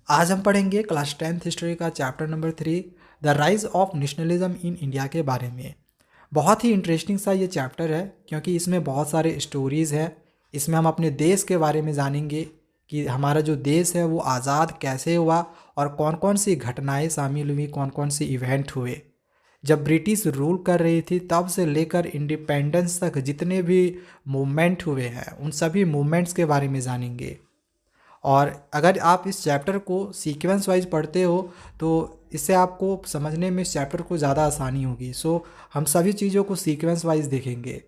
आज हम पढ़ेंगे क्लास 10th हिस्ट्री का chapter number 3 the rise of nationalism in India के बारे में। बहुत ही इंटरेस्टिंग सा ये चैप्टर है क्योंकि इसमें बहुत सारे स्टोरीज़ है। इसमें हम अपने देश के बारे में जानेंगे कि हमारा जो देश है वो आज़ाद कैसे हुआ और कौन कौन सी घटनाएं शामिल हुई, कौन कौन सी इवेंट हुए। जब ब्रिटिश रूल कर रही थी तब से लेकर इंडिपेंडेंस तक जितने भी मूवमेंट हुए हैं उन सभी मूवमेंट्स के बारे में जानेंगे। और अगर आप इस चैप्टर को सीक्वेंस वाइज पढ़ते हो तो इससे आपको समझने में इस चैप्टर को ज़्यादा आसानी होगी। सो हम सभी चीज़ों को सीक्वेंस वाइज देखेंगे।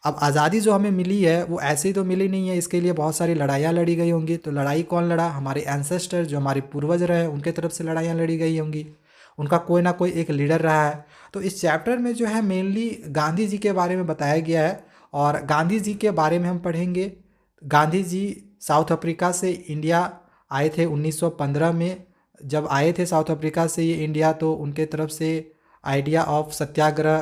अब आज़ादी जो हमें मिली है वो ऐसे ही तो मिली नहीं है, इसके लिए बहुत सारी लड़ाइयाँ लड़ी गई होंगी। तो लड़ाई कौन लड़ा? हमारे एंसेस्टर जो हमारे पूर्वज रहे उनके तरफ से लड़ाइयाँ लड़ी गई होंगी, उनका कोई ना कोई एक लीडर रहा है। तो इस चैप्टर में जो है मेनली गांधी जी के बारे में बताया गया है और गांधी जी के बारे में हम पढ़ेंगे। गांधी जी साउथ अफ्रीका से इंडिया आए थे 1915 में। जब आए थे साउथ अफ्रीका से ये इंडिया तो उनके तरफ से आइडिया ऑफ सत्याग्रह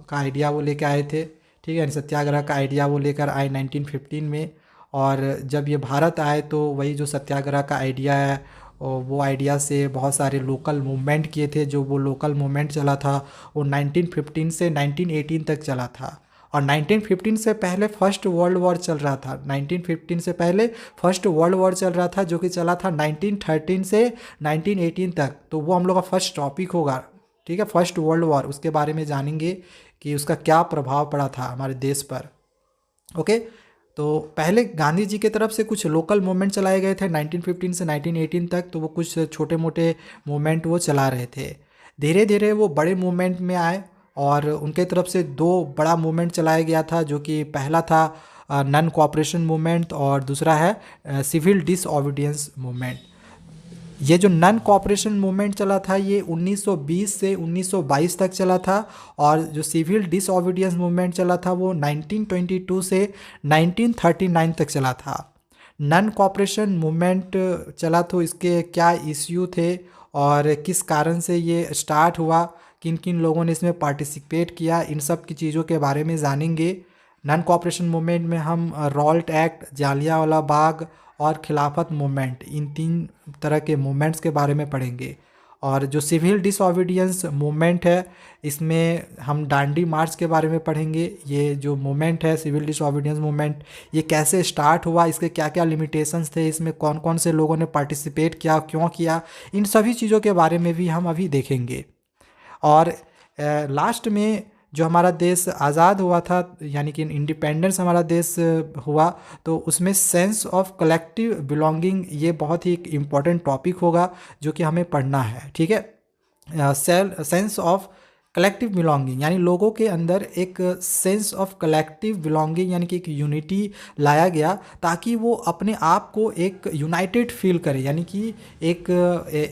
का आइडिया वो लेकर आए थे। ठीक है, सत्याग्रह का आइडिया वो लेकर आए 1915 में। और जब ये भारत आए तो वही जो सत्याग्रह का आइडिया है और वो आइडिया से बहुत सारे लोकल मूवमेंट किए थे। जो वो लोकल मूवमेंट चला था वो 1915 से 1918 तक चला था। और 1915 से पहले फर्स्ट वर्ल्ड वॉर चल रहा था। 1915 से पहले फर्स्ट वर्ल्ड वॉर चल रहा था जो कि चला था 1913 से 1918 तक। तो वो हम लोग का फर्स्ट टॉपिक होगा। ठीक है, फर्स्ट वर्ल्ड वॉर, उसके बारे में जानेंगे कि उसका क्या प्रभाव पड़ा था हमारे देश पर। ओके, तो पहले गांधी जी की तरफ से कुछ लोकल मूवमेंट चलाए गए थे 1915 से 1918 तक। तो वो कुछ छोटे मोटे मूवमेंट वो चला रहे थे। धीरे धीरे वो बड़े मूवमेंट में आए और उनके तरफ से दो बड़ा मूवमेंट चलाया गया था, जो कि पहला था नॉन कोऑपरेशन मूवमेंट और दूसरा है सिविल डिसओबीडियंस मूवमेंट। ये जो नॉन कोऑपरेशन मूवमेंट चला था ये 1920 से 1922 तक चला था। और जो सिविल डिसओबीडियंस मूवमेंट चला था वो 1922 से 1939 तक चला था। नॉन कोऑपरेशन मूवमेंट चला तो इसके क्या इश्यू थे और किस कारण से ये स्टार्ट हुआ, किन किन लोगों ने इसमें पार्टिसिपेट किया, इन सब की चीज़ों के बारे में जानेंगे। नॉन कोऑपरेशन मूवमेंट में हम रॉल्ट एक्ट, जालियांवाला बाग और खिलाफत मूवमेंट, इन तीन तरह के मूवमेंट्स के बारे में पढ़ेंगे। और जो सिविल डिसओबीडियंस मूवमेंट है इसमें हम डांडी मार्च के बारे में पढ़ेंगे। ये जो मूवमेंट है सिविल डिसओबीडियंस मूवमेंट, ये कैसे स्टार्ट हुआ, इसके क्या क्या लिमिटेशंस थे, इसमें कौन कौन से लोगों ने पार्टिसिपेट किया, क्यों किया, इन सभी चीज़ों के बारे में भी हम अभी देखेंगे। और लास्ट में जो हमारा देश आज़ाद हुआ था यानी कि इंडिपेंडेंस हमारा देश हुआ, तो उसमें सेंस ऑफ कलेक्टिव बिलोंगिंग ये बहुत ही एक इम्पॉर्टेंट टॉपिक होगा जो कि हमें पढ़ना है। ठीक है, सेंस ऑफ कलेक्टिव बिलोंगिंग यानी लोगों के अंदर एक सेंस ऑफ कलेक्टिव बिलोंगिंग यानी कि एक यूनिटी लाया गया ताकि वो अपने आप को एक यूनाइटेड फील करे, यानी कि एक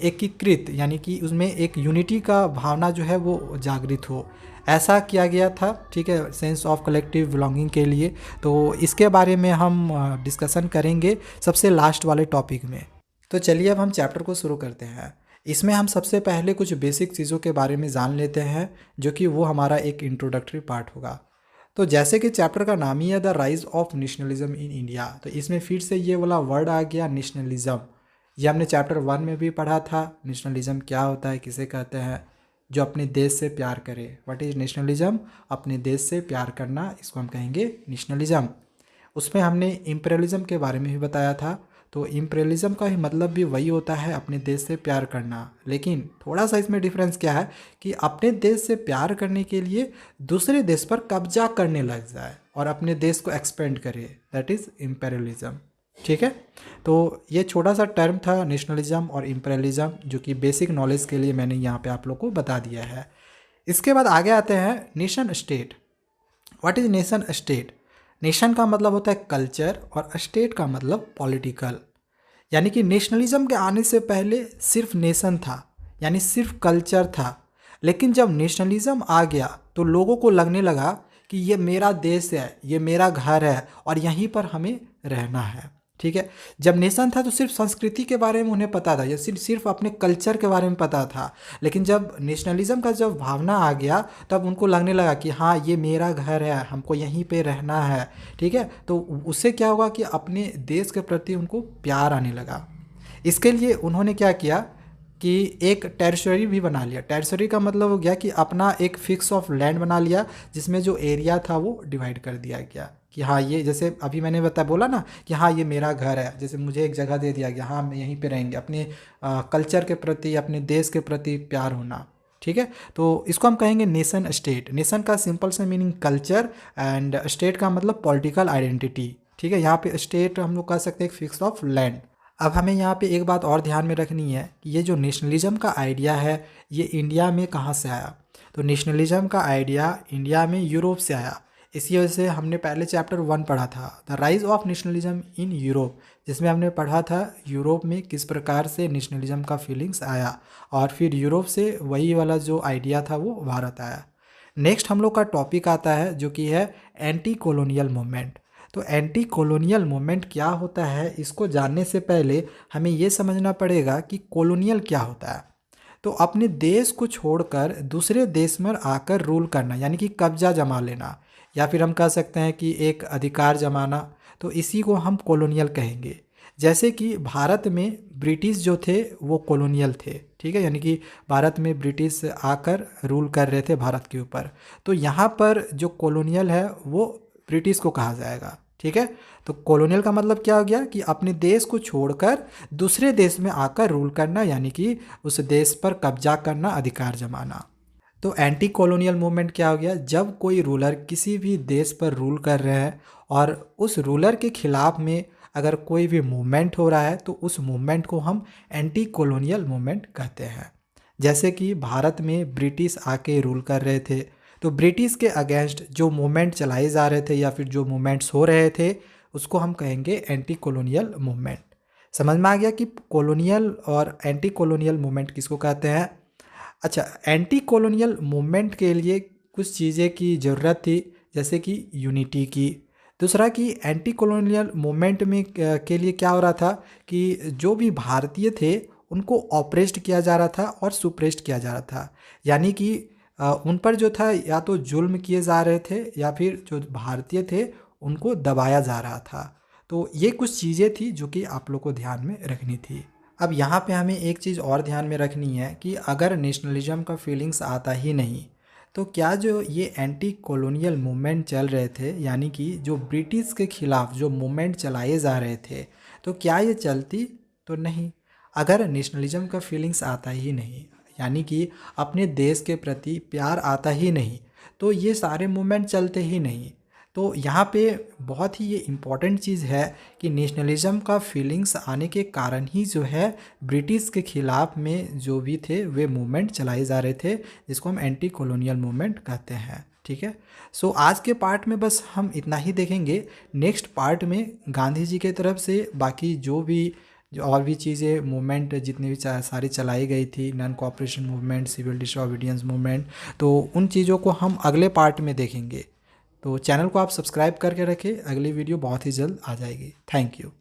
एकीकृत, यानी कि उसमें एक यूनिटी का भावना जो है वो जागृत हो, ऐसा किया गया था। ठीक है, सेंस ऑफ कलेक्टिव बिलोंगिंग के लिए। तो इसके बारे में हम डिस्कशन करेंगे सबसे लास्ट वाले टॉपिक में। तो चलिए अब हम चैप्टर को शुरू करते हैं। इसमें हम सबसे पहले कुछ बेसिक चीज़ों के बारे में जान लेते हैं जो कि वो हमारा एक इंट्रोडक्टरी पार्ट होगा। तो जैसे कि चैप्टर का नाम ही है the rise of nationalism in India, तो इसमें फिर से ये वाला वर्ड आ गया नेशनलिज्म। ये हमने चैप्टर 1 में भी पढ़ा था। नेशनलिज्म क्या होता है, किसे कहते हैं? जो अपने देश से प्यार करे। What is nationalism? अपने देश से प्यार करना, इसको हम कहेंगे नेशनलिज्म। उसमें हमने इम्पेरियलिज्म के बारे में भी बताया था। तो इम्पेरियलिज्म का ही मतलब भी वही होता है, अपने देश से प्यार करना। लेकिन थोड़ा सा इसमें डिफरेंस क्या है कि अपने देश से प्यार करने के लिए दूसरे देश पर कब्जा करने लग जाए और अपने देश को एक्सपेंड करे, दैट इज़ इम्पेरियलिज्म। ठीक है, तो ये छोटा सा टर्म था नेशनलिज्म और इम्पेरियलिज्म, जो कि बेसिक नॉलेज के लिए मैंने यहाँ पे आप लोग को बता दिया है। इसके बाद आगे आते हैं nation state. What is nation state? Nation का मतलब होता है कल्चर और स्टेट का मतलब पॉलिटिकल। यानी कि नेशनलिज्म के आने से पहले सिर्फ नेशन था, यानी सिर्फ कल्चर था। लेकिन जब नेशनलिज्म आ गया तो लोगों को लगने लगा कि ये मेरा देश है, ये मेरा घर है और यहीं पर हमें रहना है। ठीक है, जब नेशन था तो सिर्फ संस्कृति के बारे में उन्हें पता था, या सिर्फ अपने कल्चर के बारे में पता था। लेकिन जब नेशनलिज्म का जब भावना आ गया तब उनको लगने लगा कि हाँ ये मेरा घर है, हमको यहीं पे रहना है। ठीक है, तो उससे क्या होगा कि अपने देश के प्रति उनको प्यार आने लगा। इसके लिए उन्होंने क्या किया कि एक टेरिटरी भी बना लिया। टेरिटरी का मतलब हो गया कि अपना एक फिक्स ऑफ लैंड बना लिया, जिसमें जो एरिया था वो डिवाइड कर दिया गया कि हाँ ये, जैसे अभी मैंने बोला ना कि हाँ ये मेरा घर है, जैसे मुझे एक जगह दे दिया गया, हाँ हम यहीं पे रहेंगे, अपने कल्चर के प्रति, अपने देश के प्रति प्यार होना। ठीक है, तो इसको हम कहेंगे नेशन स्टेट। नेशन का सिंपल से मीनिंग कल्चर, एंड स्टेट का मतलब पॉलिटिकल आइडेंटिटी। ठीक है, यहाँ पे स्टेट हम लोग कह सकते हैं एक फिक्स ऑफ लैंड। अब हमें यहाँ पे एक बात और ध्यान में रखनी है कि ये जो नेशनलिज्म का आइडिया है ये इंडिया में कहाँ से आया। तो नेशनलिज्म का आइडिया इंडिया में यूरोप से आया। इसी वजह से हमने पहले चैप्टर 1 पढ़ा था, the rise of nationalism in Europe, जिसमें हमने पढ़ा था यूरोप में किस प्रकार से नेशनलिज्म का फीलिंग्स आया, और फिर यूरोप से वही वाला जो आइडिया था वो भारत आया। नेक्स्ट हम लोग का टॉपिक आता है जो कि है एंटी कॉलोनियल मूवमेंट। तो एंटी कॉलोनियल मूवमेंट क्या होता है, इसको जानने से पहले हमें ये समझना पड़ेगा कि कॉलोनियल क्या होता है। तो अपने देश को छोड़कर दूसरे देश में आकर रूल करना, यानी कि कब्जा जमा लेना, या फिर हम कह सकते हैं कि एक अधिकार जमाना, तो इसी को हम कॉलोनियल कहेंगे। जैसे कि भारत में ब्रिटिश जो थे वो कॉलोनियल थे। ठीक है, यानी कि भारत में ब्रिटिश आकर रूल कर रहे थे भारत के ऊपर, तो यहाँ पर जो कॉलोनियल है वो ब्रिटिश को कहा जाएगा। ठीक है, तो कॉलोनियल का मतलब क्या हो गया कि अपने देश को छोड़कर दूसरे देश में आकर रूल करना, यानी कि उस देश पर कब्जा करना, अधिकार जमाना। तो एंटी कॉलोनियल मूवमेंट क्या हो गया, जब कोई रूलर किसी भी देश पर रूल कर रहे हैं और उस रूलर के खिलाफ में अगर कोई भी मूवमेंट हो रहा है तो उस मूवमेंट को हम एंटी कॉलोनियल मूवमेंट कहते हैं। जैसे कि भारत में ब्रिटिश आके रूल कर रहे थे, तो ब्रिटिश के अगेंस्ट जो मूवमेंट चलाए जा रहे थे या फिर जो मूवमेंट्स हो रहे थे उसको हम कहेंगे एंटी कॉलोनियल मूवमेंट। समझ में आ गया कि कॉलोनियल और एंटी कॉलोनियल मूवमेंट किसको कहते हैं। अच्छा, एंटी कॉलोनियल मूवमेंट के लिए कुछ चीज़ें की ज़रूरत थी, जैसे कि यूनिटी की। दूसरा कि एंटी कॉलोनियल मूवमेंट में के लिए क्या हो रहा था कि जो भी भारतीय थे उनको ऑप्रेस्ड किया जा रहा था और सुप्रेस्ड किया जा रहा था, यानी कि उन पर जो था या तो जुल्म किए जा रहे थे या फिर जो भारतीय थे उनको दबाया जा रहा था। तो ये कुछ चीज़ें थी जो कि आप लोग को ध्यान में रखनी थी। अब यहाँ पे हमें एक चीज़ और ध्यान में रखनी है कि अगर नेशनलिज्म का फीलिंग्स आता ही नहीं तो क्या जो ये एंटी कॉलोनियल मूवमेंट चल रहे थे, यानी कि जो ब्रिटिश के ख़िलाफ़ जो मूवमेंट चलाए जा रहे थे, तो क्या ये चलती तो नहीं। अगर नेशनलिज्म का फीलिंग्स आता ही नहीं, यानी कि अपने देश के प्रति प्यार आता ही नहीं, तो ये सारे मूवमेंट चलते ही नहीं। तो यहाँ पे बहुत ही ये इम्पॉर्टेंट चीज़ है कि नेशनलिज्म का फीलिंग्स आने के कारण ही जो है ब्रिटिश के ख़िलाफ़ में जो भी थे वे मूवमेंट चलाए जा रहे थे, जिसको हम एंटी कॉलोनियल मूवमेंट कहते हैं। ठीक है, सो आज के पार्ट में बस हम इतना ही देखेंगे। नेक्स्ट पार्ट में गांधी जी के तरफ से बाकी जो और भी चीज़ें मूवमेंट जितनी भी सारी चलाई गई थी, non cooperation movement, civil disobedience movement, तो उन चीज़ों को हम अगले पार्ट में देखेंगे। तो चैनल को आप सब्सक्राइब करके रखें, अगली वीडियो बहुत ही जल्द आ जाएगी। Thank you.